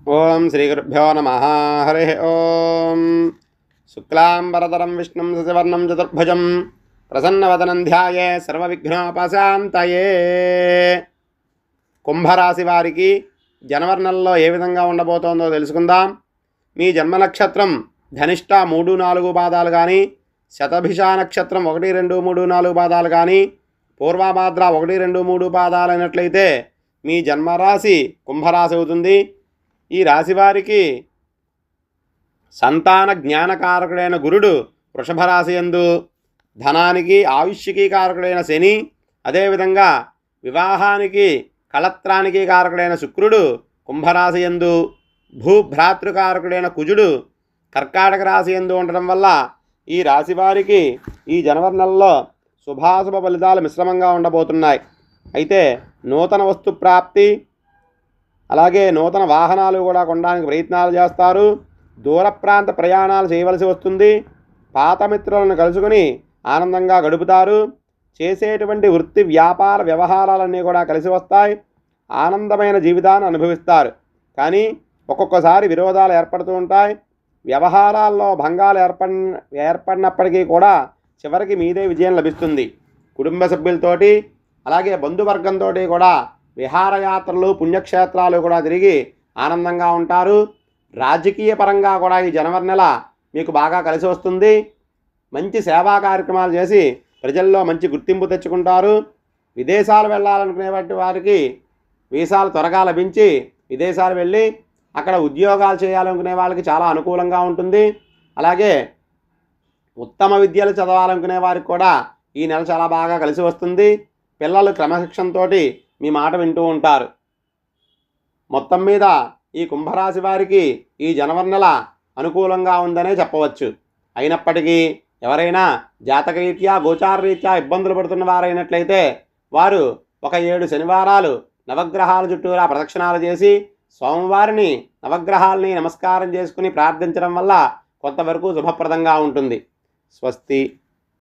ఓం శ్రీ గురుభ్యో నమః. హరి ఓం. శుక్లాంబరధరం విష్ణుం శశివర్ణం చతుర్భుజం ప్రసన్నవదనం ధ్యాయే సర్వవిఘ్నోపశాంతయే. కుంభరాశి వారికి జనవరి నెలలో ఏ విధంగా ఉండబోతోందో తెలుసుకుందాం. మీ జన్మ నక్షత్రం ధనిష్ట 3, 4 పాదాలు కానీ, శతభిష నక్షత్రం 1, 2, 3, 4 పాదాలు కానీ, పూర్వభాద్ర 1, 2, 3 పాదాలు అయినట్లయితే మీ జన్మరాశి కుంభరాశి అవుతుంది. ఈ రాశి వారికి సంతాన జ్ఞానకారకుడైన గురుడు వృషభ రాశి యందు, ధనానికి ఆయుష్కి కారకుడైన శని, అదేవిధంగా వివాహానికి కళత్రానికి కారకుడైన శుక్రుడు కుంభరాశి యందు, భూభ్రాతృకారకుడైన కుజుడు కర్కాటక రాశి యందు ఉండడం వల్ల ఈ రాశి వారికి ఈ జనవరి నెలలో శుభాశుభ ఫలితాలు మిశ్రమంగా ఉండబోతున్నాయి. అయితే నూతన వస్తు ప్రాప్తి, అలాగే నూతన వాహనాలు కూడా కొనడానికి ప్రయత్నాలు చేస్తారు. దూర ప్రాంత ప్రయాణాలు చేయవలసి వస్తుంది. పాత మిత్రులను కలుసుకొని ఆనందంగా గడుపుతారు. చేసేటువంటి వృత్తి వ్యాపార వ్యవహారాలన్నీ కూడా కలిసి వస్తాయి. ఆనందమైన జీవితాన్ని అనుభవిస్తారు. కానీ ఒక్కొక్కసారి విరోధాలు ఏర్పడుతూ ఉంటాయి. వ్యవహారాల్లో భంగాలు ఏర్పడినప్పటికీ కూడా చివరికి మీదే విజయం లభిస్తుంది. కుటుంబ సభ్యులతోటి అలాగే బంధువర్గంతో కూడా విహారయాత్రలు, పుణ్యక్షేత్రాలు కూడా తిరిగి ఆనందంగా ఉంటారు. రాజకీయ పరంగా కూడా ఈ జనవరి నెల మీకు బాగా కలిసి వస్తుంది. మంచి సేవా కార్యక్రమాలు చేసి ప్రజల్లో మంచి గుర్తింపు తెచ్చుకుంటారు. విదేశాలు వెళ్ళాలనుకునేటువంటి వారికి వీసాలు త్వరగా లభించి విదేశాలు వెళ్ళి అక్కడ ఉద్యోగాలు చేయాలనుకునే వాళ్ళకి చాలా అనుకూలంగా ఉంటుంది. అలాగే ఉత్తమ విద్యలు చదవాలనుకునే వారికి కూడా ఈ నెల చాలా బాగా కలిసి వస్తుంది. పిల్లలు క్రమశిక్షణతో మీ మాట వింటూ ఉంటారు. మొత్తం మీద ఈ కుంభరాశి వారికి ఈ జనవరి నెల అనుకూలంగా ఉందనే చెప్పవచ్చు. అయినప్పటికీ ఎవరైనా జాతకరీత్యా గోచారరీత్యా ఇబ్బందులు పడుతున్న వారైనట్లయితే వారు ఒక 7 శనివారాలు నవగ్రహాల చుట్టూరా ప్రదక్షిణాలు చేసి సోమవారిని నవగ్రహాలని నమస్కారం చేసుకుని ప్రార్థించడం వల్ల కొంతవరకు శుభప్రదంగా ఉంటుంది. స్వస్తి.